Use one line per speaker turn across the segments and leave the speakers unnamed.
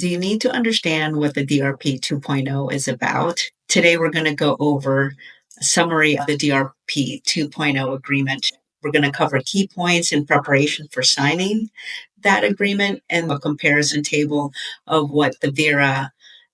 Do you need to understand what the DRP 2.0 is about? Today, we're going to go over a summary of the DRP 2.0 agreement. We're going to cover key points in preparation for signing that agreement and a comparison table of what the VERA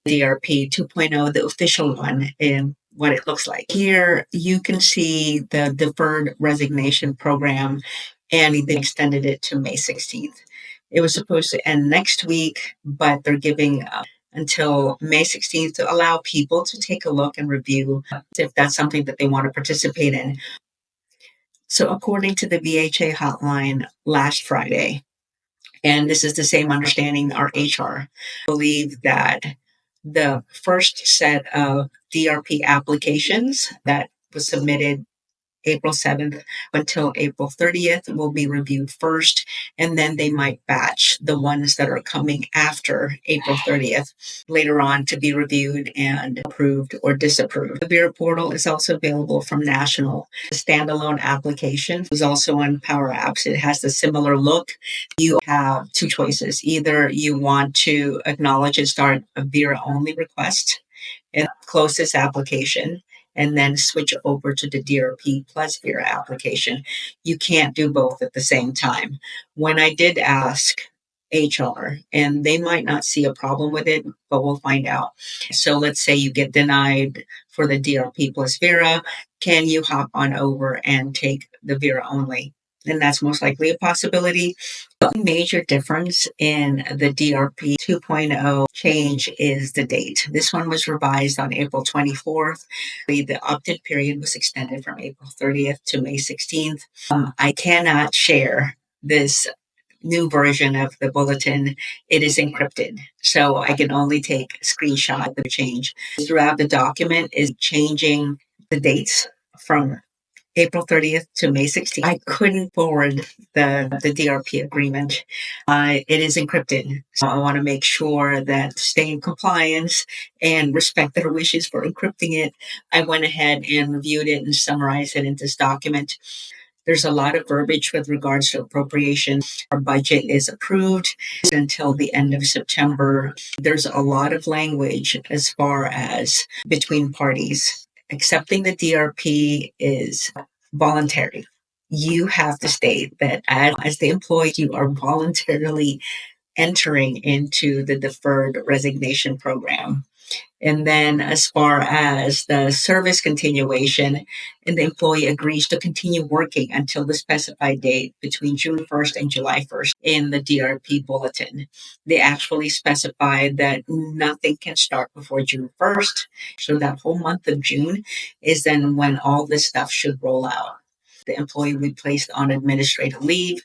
DRP 2.0, the official one, and what it looks like. Here, you can see the deferred resignation program, and they extended it to May 16th. It was supposed to end next week, but they're giving until May 16th to allow people to take a look and review if that's something that they want to participate in. So according to the VHA hotline last Friday, and this is the same understanding our HR believe that the first set of DRP applications that was submitted April 7th until April 30th will be reviewed first, and then they might batch the ones that are coming after April 30th later on to be reviewed and approved or disapproved. The VERA portal is also available from National. The standalone application is also on Power Apps. It has the similar look. You have two choices. Either you want to acknowledge and start a VERA only request and close this application, and then switch over to the DRP+VERA application. You can't do both at the same time. When I did ask HR, and they might not see a problem with it, but we'll find out. So let's say you get denied for the DRP+VERA, can you hop on over and take the VERA only? And that's most likely a possibility. The major difference in the DRP 2.0 change is the date. This one was revised on April 24th. The opt-in period was extended from April 30th to May 16th. I cannot share this new version of the bulletin. It is encrypted, so I can only take a screenshot of the change. Throughout the document is changing the dates from April 30th to May 16th. I couldn't forward the DRP agreement. It is encrypted. So I want to make sure that to stay in compliance and respect their wishes for encrypting it, I went ahead and reviewed it and summarized it in this document. There's a lot of verbiage with regards to appropriation. Our budget is approved until the end of September. There's a lot of language as far as between parties. Accepting the DRP is voluntary. You have to state that as the employee, you are voluntarily entering into the deferred resignation program. And then as far as the service continuation, and the employee agrees to continue working until the specified date between June 1st and July 1st in the DRP bulletin. They actually specify that nothing can start before June 1st. So that whole month of June is then when all this stuff should roll out. The employee will be placed on administrative leave,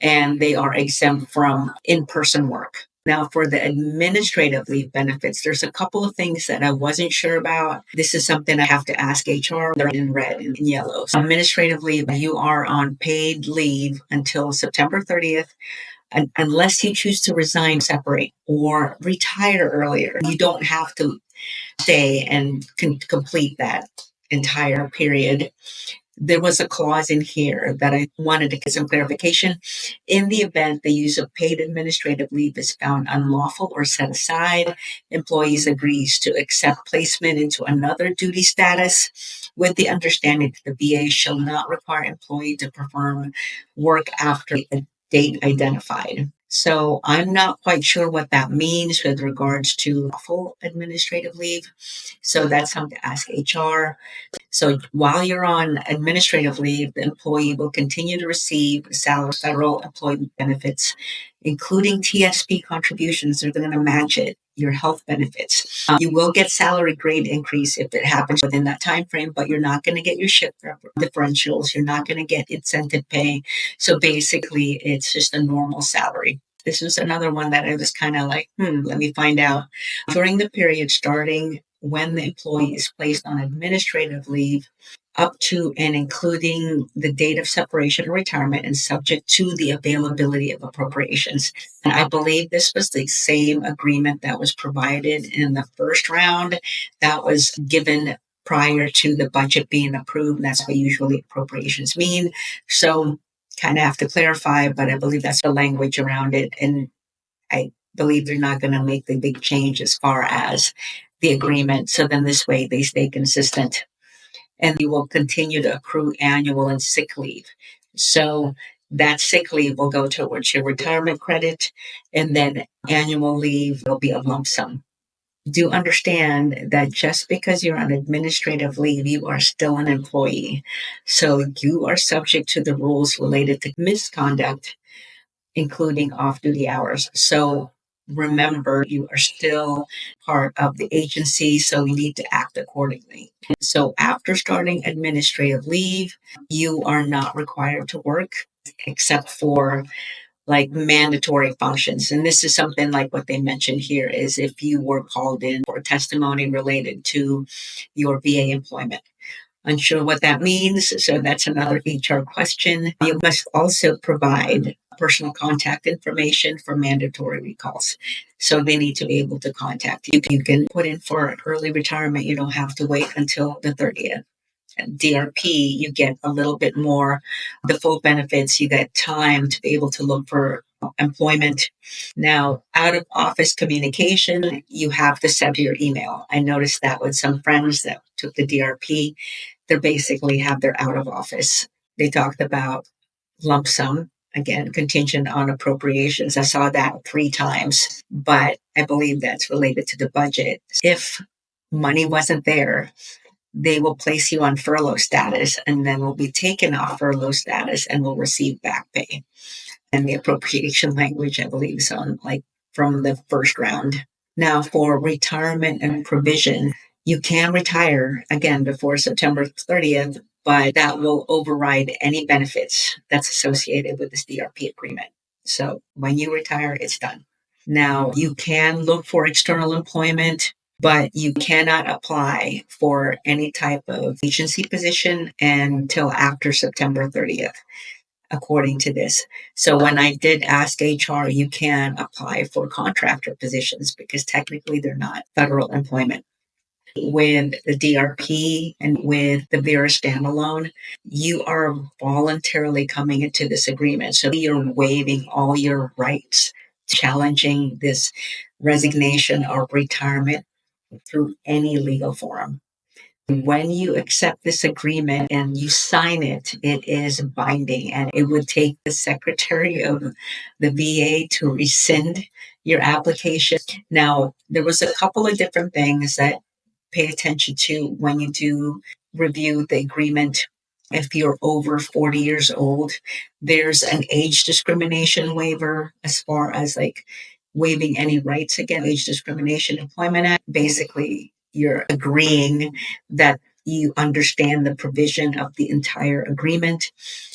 and they are exempt from in-person work. Now, for the administrative leave benefits, there's a couple of things that I wasn't sure about. This is something I have to ask HR. They're in red and in yellow. So administrative leave, you are on paid leave until September 30th. And unless you choose to resign, separate, or retire earlier, you don't have to stay and complete that entire period. There was a clause in here that I wanted to get some clarification. In the event the use of paid administrative leave is found unlawful or set aside, employees agrees to accept placement into another duty status with the understanding that the VA shall not require employee to perform work after a date identified. So I'm not quite sure what that means with regards to lawful administrative leave. So that's something to ask HR. So while you're on administrative leave, the employee will continue to receive salary, federal employment benefits, including TSP contributions. They're going to match it, your health benefits. You will get salary grade increase if it happens within that time frame, but you're not going to get your shift differentials. You're not going to get incentive pay. So basically, it's just a normal salary. This was another one that I was kind of like, let me find out. During the period starting when the employee is placed on administrative leave up to and including the date of separation or retirement and subject to the availability of appropriations. And I believe this was the same agreement that was provided in the first round that was given prior to the budget being approved. That's what usually appropriations mean. So kind of have to clarify, but I believe that's the language around it. And I believe they're not going to make the big change as far as the agreement. So then this way they stay consistent, and you will continue to accrue annual and sick leave. So that sick leave will go towards your retirement credit, and then annual leave will be a lump sum. Do understand that just because you're on administrative leave, you are still an employee. So you are subject to the rules related to misconduct, including off duty hours. So remember, you are still part of the agency, so you need to act accordingly. So after starting administrative leave, you are not required to work except for like mandatory functions. And this is something like what they mentioned here is if you were called in for testimony related to your VA employment. Unsure what that means, so that's another HR question. You must also provide personal contact information for mandatory recalls. So they need to be able to contact you. You can put in for early retirement. You don't have to wait until the 30th. DRP, you get a little bit more, the full benefits. You get time to be able to look for employment. Now, out of office communication, you have to send your email. I noticed that with some friends that took the DRP, they basically have their out of office. They talked about lump sum, again, contingent on appropriations. I saw that 3 times, but I believe that's related to the budget. If money wasn't there, they will place you on furlough status and then will be taken off furlough status and will receive back pay. And the appropriation language, I believe, is on like from the first round. Now, for retirement and provision, you can retire again before September 30th, but that will override any benefits that's associated with this DRP agreement. So when you retire, it's done. Now, you can look for external employment, but you cannot apply for any type of agency position until after September 30th, according to this. So when I did ask HR, you can apply for contractor positions because technically they're not federal employment. With the DRP and with the VERA standalone, you are voluntarily coming into this agreement. So you're waiving all your rights, challenging this resignation or retirement through any legal forum. When you accept this agreement and you sign it, it is binding, and it would take the Secretary of the VA to rescind your application. Now, there was a couple of different things that pay attention to when you do review the agreement. If you're over 40 years old, there's an age discrimination waiver as far as like waiving any rights against Age Discrimination Employment Act. Basically, you're agreeing that you understand the provision of the entire agreement.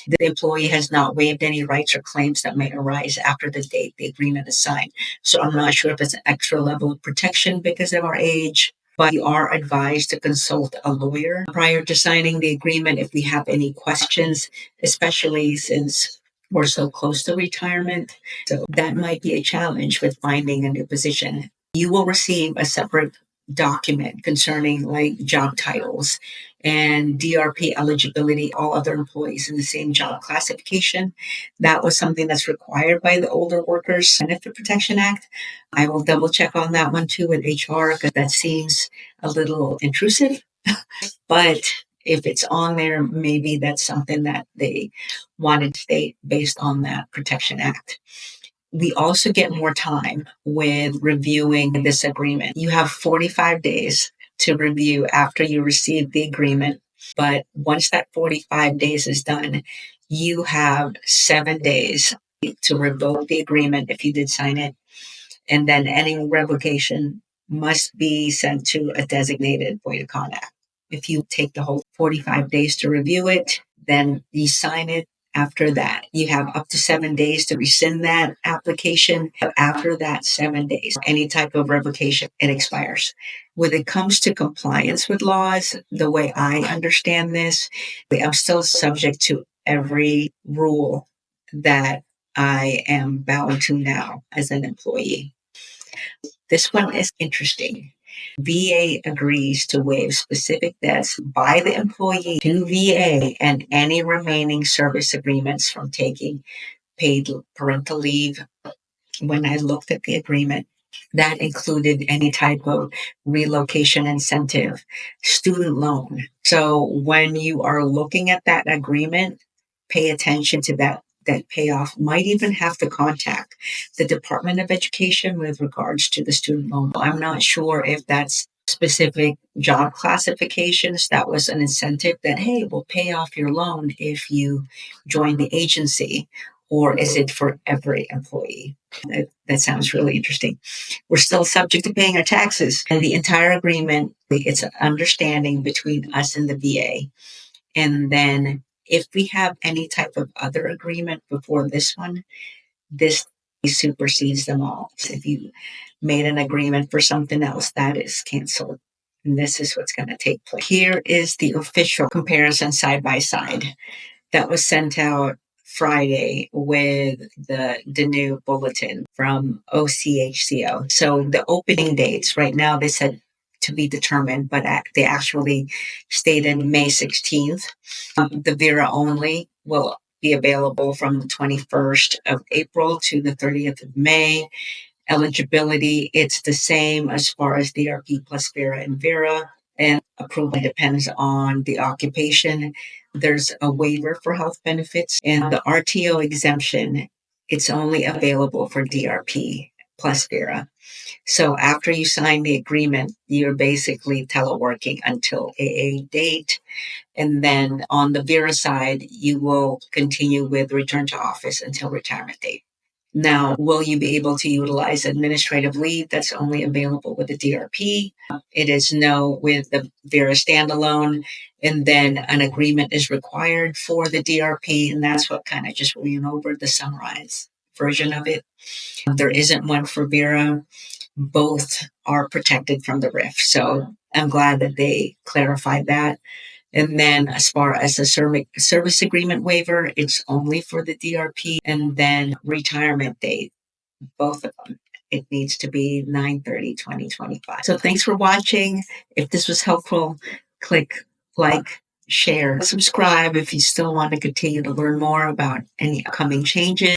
The employee has not waived any rights or claims that may arise after the date the agreement is signed. So I'm not sure if it's an extra level of protection because of our age, but you are advised to consult a lawyer prior to signing the agreement if we have any questions, especially since we're so close to retirement. So that might be a challenge with finding a new position. You will receive a separate document concerning like job titles and DRP eligibility, all other employees in the same job classification. That was something that's required by the Older Workers Benefit Protection Act. I will double check on that one too with HR because that seems a little intrusive. But if it's on there, maybe that's something that they wanted to state based on that Protection Act. We also get more time with reviewing this agreement. You have 45 days to review after you receive the agreement. But once that 45 days is done, you have 7 days to revoke the agreement if you did sign it. And then any revocation must be sent to a designated point of contact. If you take the whole 45 days to review it, then you sign it. After that, you have up to 7 days to rescind that application. After that 7 days, any type of revocation, it expires. When it comes to compliance with laws, the way I understand this, I'm still subject to every rule that I am bound to now as an employee. This one is interesting. VA agrees to waive specific debts by the employee to VA and any remaining service agreements from taking paid parental leave when I looked at the agreement, that included any type of relocation incentive, student loan. So when you are looking at that agreement, pay attention to that payoff. Might even have to contact the Department of Education with regards to the student loan. I'm not sure if that's specific job classifications. That was an incentive that, hey, we'll pay off your loan if you join the agency, or is it for every employee? That sounds really interesting. We're still subject to paying our taxes. And the entire agreement, it's an understanding between us and the VA. And then if we have any type of other agreement before this one, this supersedes them all. So if you made an agreement for something else, that is canceled. And this is what's going to take place. Here is the official comparison side by side that was sent out Friday with the new bulletin from OCHCO. So the opening dates right now, they said to be determined, but they actually stated May 16th. The VERA only will be available from the 21st of April to the 30th of May. Eligibility, it's the same as far as DRP plus VERA and VERA, and approval depends on the occupation. There's a waiver for health benefits, and the RTO exemption, it's only available for DRP plus VERA. So after you sign the agreement, you're basically teleworking until AA date. And then on the VERA side, you will continue with return to office until retirement date. Now, will you be able to utilize administrative leave that's only available with the DRP? It is no with the VERA standalone. And then an agreement is required for the DRP. And that's what kind of just went over the summarized version of it. There isn't one for VERA. Both are protected from the RIF. So I'm glad that they clarified that. And then as far as the service agreement waiver, it's only for the DRP. And then retirement date, both of them, it needs to be 9/30/2025. So thanks for watching. If this was helpful, click like, share, subscribe if you still want to continue to learn more about any upcoming changes.